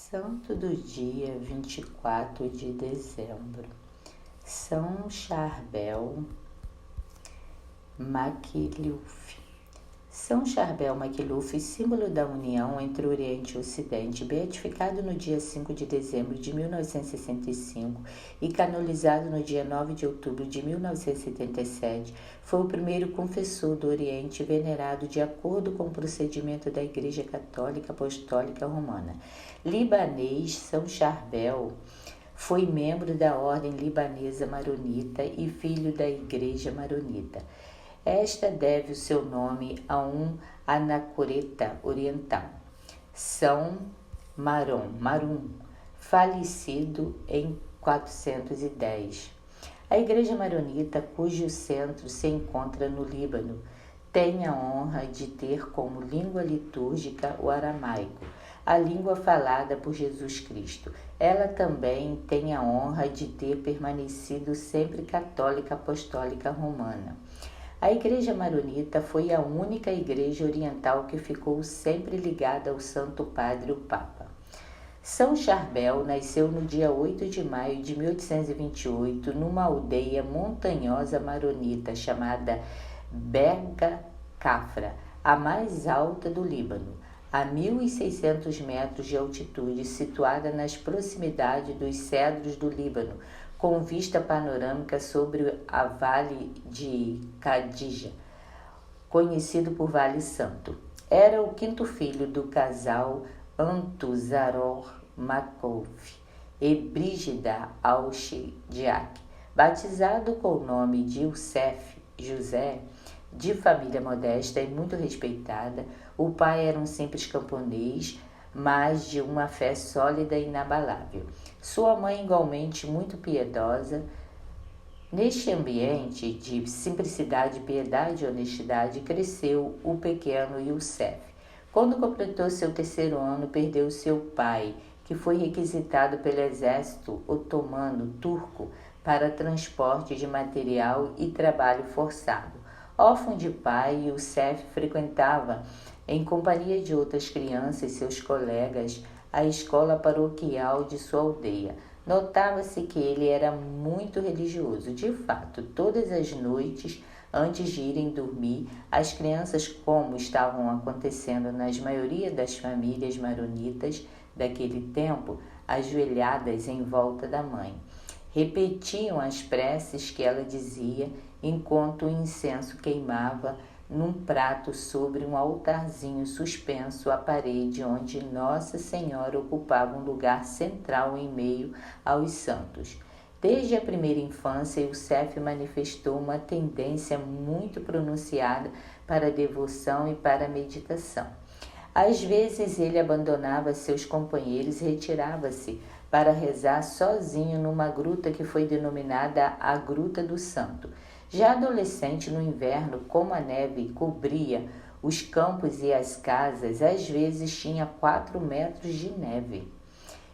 Santo do dia 24 de dezembro, São Charbel Makhlouf. São Charbel Makhlouf, símbolo da união entre o Oriente e o Ocidente, beatificado no dia 5 de dezembro de 1965 e canonizado no dia 9 de outubro de 1977, foi o primeiro confessor do Oriente venerado de acordo com o procedimento da Igreja Católica Apostólica Romana. Libanês, São Charbel foi membro da Ordem Libanesa Maronita e filho da Igreja Maronita. Esta deve o seu nome a um anacoreta oriental, São Marum, falecido em 410. A Igreja Maronita, cujo centro se encontra no Líbano, tem a honra de ter como língua litúrgica o aramaico, a língua falada por Jesus Cristo. Ela também tem a honra de ter permanecido sempre católica apostólica romana. A Igreja Maronita foi a única igreja oriental que ficou sempre ligada ao Santo Padre, o Papa. São Charbel nasceu no dia 8 de maio de 1828 numa aldeia montanhosa maronita chamada Berga Cafra, a mais alta do Líbano, a 1.600 metros de altitude, situada nas proximidades dos cedros do Líbano, com vista panorâmica sobre a Vale de Khadija, conhecido por Vale Santo. Era o quinto filho do casal Antuzaror Makhlouf e Brígida Al-Shidiak. Batizado com o nome de Youssef José, de família modesta e muito respeitada, o pai era um simples camponês, mas de uma fé sólida e inabalável. Sua mãe, igualmente muito piedosa. Neste ambiente de simplicidade, piedade e honestidade, cresceu o pequeno Youssef. Quando completou seu terceiro ano, perdeu seu pai, que foi requisitado pelo exército otomano turco para transporte de material e trabalho forçado. Órfão de pai, Youssef frequentava, em companhia de outras crianças e seus colegas, a escola paroquial de sua aldeia. Notava-se que ele era muito religioso. De fato, todas as noites, antes de irem dormir, as crianças, como estavam acontecendo nas maioria das famílias maronitas daquele tempo, ajoelhadas em volta da mãe, repetiam as preces que ela dizia enquanto o incenso queimava num prato sobre um altarzinho suspenso à parede, onde Nossa Senhora ocupava um lugar central em meio aos santos. Desde a primeira infância, Youssef manifestou uma tendência muito pronunciada para a devoção e para a meditação. Às vezes ele abandonava seus companheiros e retirava-se para rezar sozinho numa gruta que foi denominada a Gruta do Santo. Já adolescente, no inverno, como a neve cobria os campos e as casas, às vezes tinha 4 metros de neve.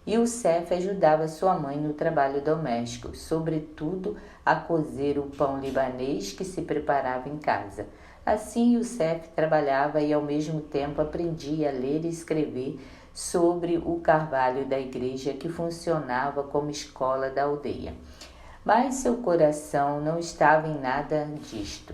Youssef ajudava sua mãe no trabalho doméstico, sobretudo a cozer o pão libanês que se preparava em casa. Assim, Youssef trabalhava e, ao mesmo tempo, aprendia a ler e escrever sobre o carvalho da igreja que funcionava como escola da aldeia. Mas seu coração não estava em nada disto.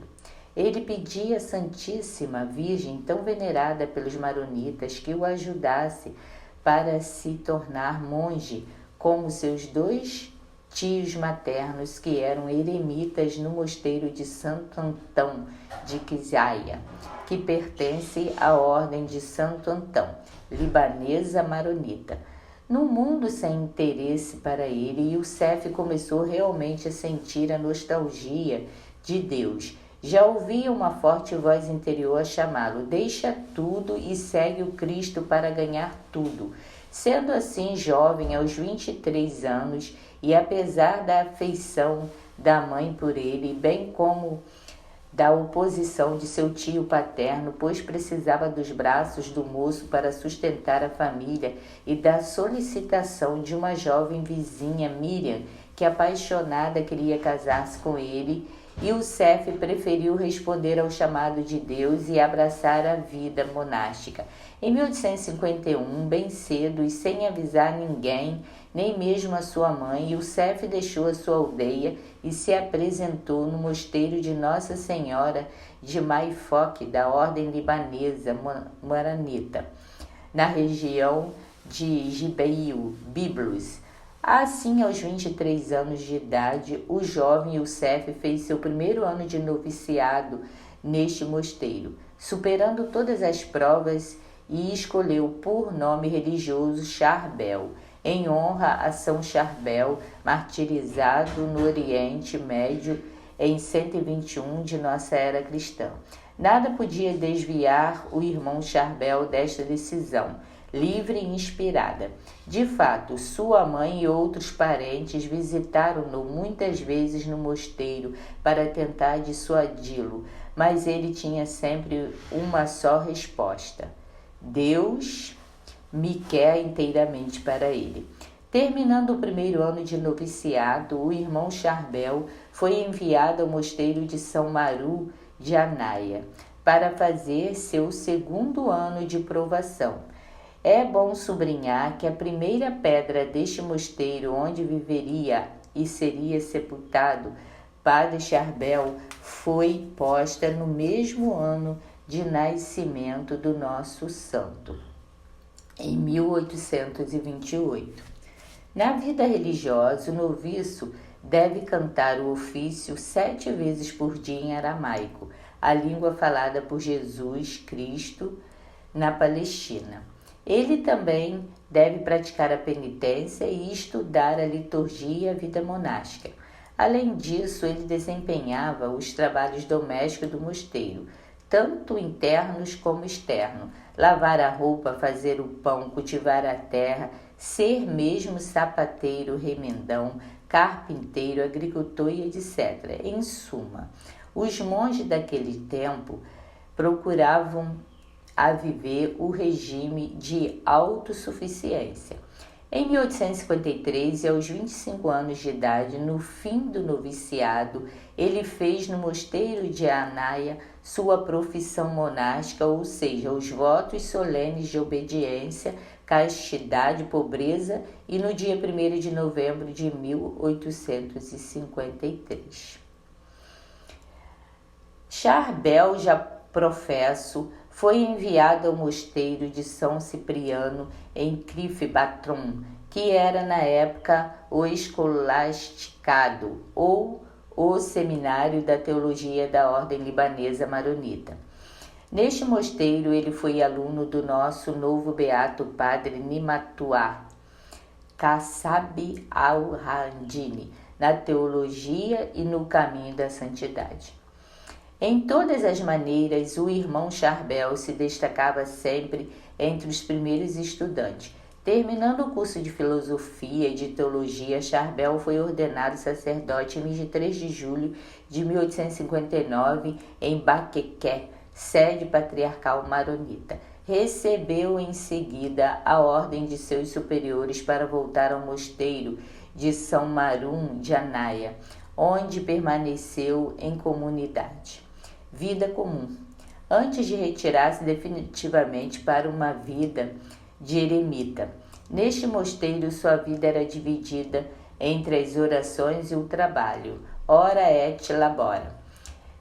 Ele pedia à Santíssima Virgem, tão venerada pelos maronitas, que o ajudasse para se tornar monge, como seus 2 tios maternos, que eram eremitas no mosteiro de Santo Antão de Quisaia, que pertence à Ordem de Santo Antão, libanesa maronita. No mundo sem interesse para ele, Youssef começou realmente a sentir a nostalgia de Deus. Já ouvia uma forte voz interior a chamá-lo: deixa tudo e segue o Cristo para ganhar tudo. Sendo assim jovem, aos 23 anos, e apesar da afeição da mãe por ele, bem como da oposição de seu tio paterno, pois precisava dos braços do moço para sustentar a família, e da solicitação de uma jovem vizinha, Miriam, que apaixonada queria casar-se com ele Youssef preferiu responder ao chamado de Deus e abraçar a vida monástica. Em 1851, bem cedo e sem avisar ninguém, nem mesmo a sua mãe, Youssef deixou a sua aldeia e se apresentou no mosteiro de Nossa Senhora de Maifoque, da ordem libanesa maronita, na região de Gibeil, Biblos. Assim, aos 23 anos de idade, o jovem Youssef fez seu primeiro ano de noviciado neste mosteiro, superando todas as provas, e escolheu por nome religioso Charbel, em honra a São Charbel, martirizado no Oriente Médio em 121 de nossa era cristã. Nada podia desviar o irmão Charbel desta decisão livre e inspirada. De fato, sua mãe e outros parentes visitaram-no muitas vezes no mosteiro para tentar dissuadi-lo, mas ele tinha sempre uma só resposta: Deus me quer inteiramente para ele. Terminando o primeiro ano de noviciado, o irmão Charbel foi enviado ao mosteiro de São Maru de Anaia para fazer seu segundo ano de provação. É bom sublinhar que a primeira pedra deste mosteiro, onde viveria e seria sepultado Padre Charbel, foi posta no mesmo ano de nascimento do nosso santo, em 1828. Na vida religiosa, o noviço deve cantar o ofício 7 vezes por dia em aramaico, a língua falada por Jesus Cristo na Palestina. Ele também deve praticar a penitência e estudar a liturgia e a vida monástica. Além disso, ele desempenhava os trabalhos domésticos do mosteiro, tanto internos como externos: lavar a roupa, fazer o pão, cultivar a terra, ser mesmo sapateiro, remendão, carpinteiro, agricultor e etc. Em suma, os monges daquele tempo procuravam a viver o regime de autossuficiência. Em 1853, aos 25 anos de idade, no fim do noviciado, ele fez no mosteiro de Anaia sua profissão monástica, ou seja, os votos solenes de obediência, castidade, pobreza, e no dia 1º de novembro de 1853. Charbel, já professo, foi enviado ao mosteiro de São Cipriano em Crif-Batron, que era na época o escolasticado ou o seminário da teologia da ordem libanesa maronita. Neste mosteiro ele foi aluno do nosso novo beato padre Nimatuá Kassab al-Handini, na teologia e no caminho da santidade. Em todas as maneiras, o irmão Charbel se destacava sempre entre os primeiros estudantes. Terminando o curso de filosofia e de teologia, Charbel foi ordenado sacerdote em 23 de julho de 1859 em Baqueque, sede patriarcal maronita. Recebeu em seguida a ordem de seus superiores para voltar ao mosteiro de São Marum de Anaia, onde permaneceu em comunidade. Vida comum, antes de retirar-se definitivamente para uma vida de eremita. Neste mosteiro, sua vida era dividida entre as orações e o trabalho, ora et labora.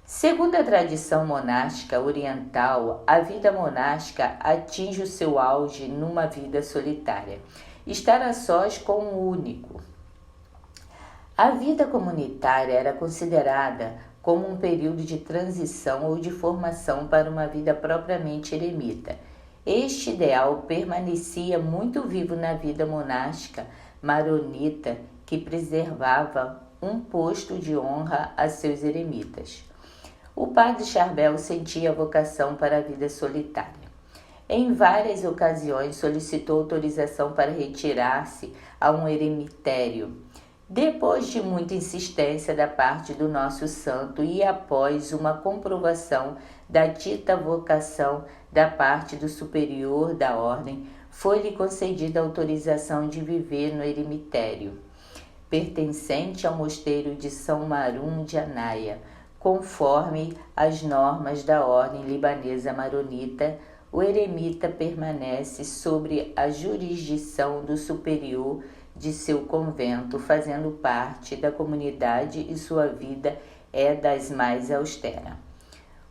Segundo a tradição monástica oriental, a vida monástica atinge o seu auge numa vida solitária, estar a sós com o único. A vida comunitária era considerada como um período de transição ou de formação para uma vida propriamente eremita. Este ideal permanecia muito vivo na vida monástica maronita, que preservava um posto de honra a seus eremitas. O padre Charbel sentia a vocação para a vida solitária. Em várias ocasiões solicitou autorização para retirar-se a um eremitério. Depois de muita insistência da parte do nosso santo e após uma comprovação da dita vocação da parte do superior da ordem, foi-lhe concedida a autorização de viver no eremitério, pertencente ao mosteiro de São Marum de Anaia, Conforme as normas da ordem libanesa maronita, o eremita permanece sobre a jurisdição do superior de seu convento, fazendo parte da comunidade, e sua vida é das mais austeras.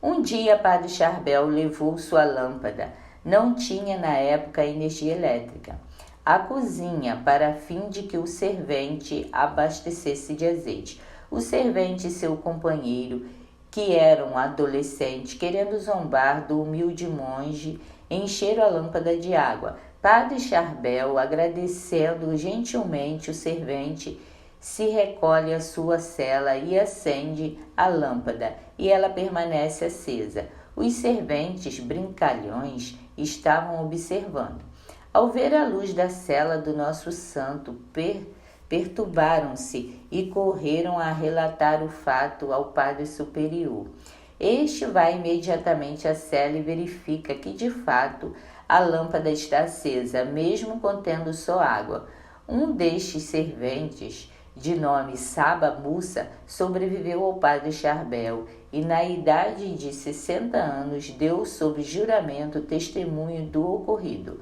Um dia, Padre Charbel levou sua lâmpada. Não tinha na época energia elétrica. À cozinha, para fim de que o servente abastecesse de azeite. O servente e seu companheiro, que era um adolescente, querendo zombar do humilde monge, encheram a lâmpada de água. Padre Charbel, agradecendo gentilmente o servente, se recolhe à sua cela e acende a lâmpada, e ela permanece acesa. Os serventes, brincalhões, estavam observando. Ao ver a luz da cela do nosso santo, perturbaram-se e correram a relatar o fato ao Padre Superior. Este vai imediatamente à cela e verifica que, de fato, a lâmpada está acesa, mesmo contendo só água. Um destes serventes, de nome Saba Mussa, sobreviveu ao Padre Charbel e, na idade de 60 anos, deu sob juramento testemunho do ocorrido.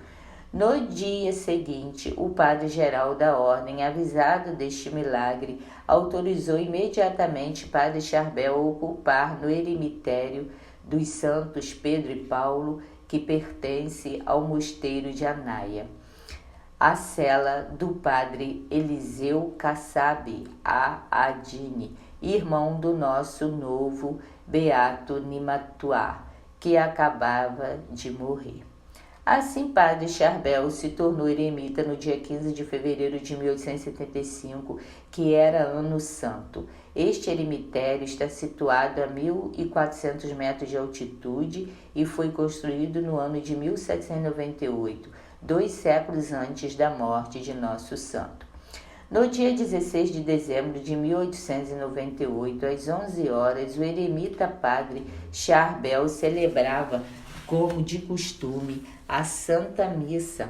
No dia seguinte, o padre-geral da ordem, avisado deste milagre, autorizou imediatamente Padre Charbel a ocupar no eremitério dos santos Pedro e Paulo, que pertence ao mosteiro de Anaia, a cela do padre Eliseu Kassab Adini, irmão do nosso novo beato Nimatuá, que acabava de morrer. Assim, Padre Charbel se tornou eremita no dia 15 de fevereiro de 1875, que era ano santo. Este eremitério está situado a 1.400 metros de altitude e foi construído no ano de 1798, 2 séculos antes da morte de nosso santo. No dia 16 de dezembro de 1898, às 11 horas, o eremita Padre Charbel celebrava, como de costume, a Santa Missa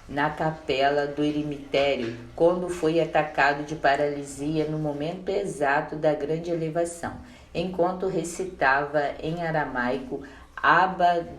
na capela do eremitério, quando foi atacado de paralisia no momento exato da grande elevação, enquanto recitava em aramaico Abadudicus,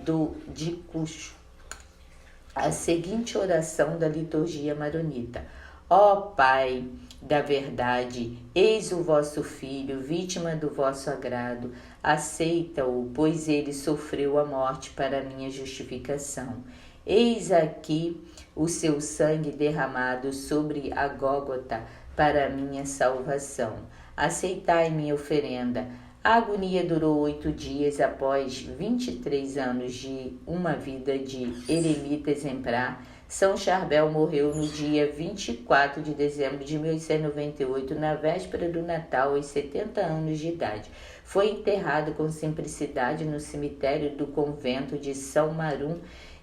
a seguinte oração da liturgia maronita: Ó Pai da verdade, eis o vosso Filho, vítima do vosso agrado, aceita-o, pois ele sofreu a morte para minha justificação. Eis aqui o seu sangue derramado sobre a Gólgota para minha salvação. Aceitai minha oferenda. A agonia durou 8 dias após 23 anos de uma vida de eremita exemplar. São Charbel morreu no dia 24 de dezembro de 1898, na véspera do Natal, aos 70 anos de idade. Foi enterrado com simplicidade no cemitério do convento de São Marum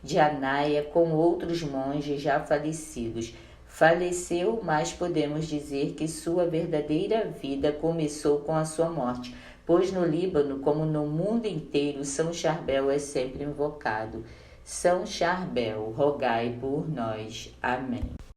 de Anaia, com outros monges já falecidos. Faleceu, mas podemos dizer que sua verdadeira vida começou com a sua morte, pois no Líbano, como no mundo inteiro, São Charbel é sempre invocado. São Charbel, rogai por nós. Amém.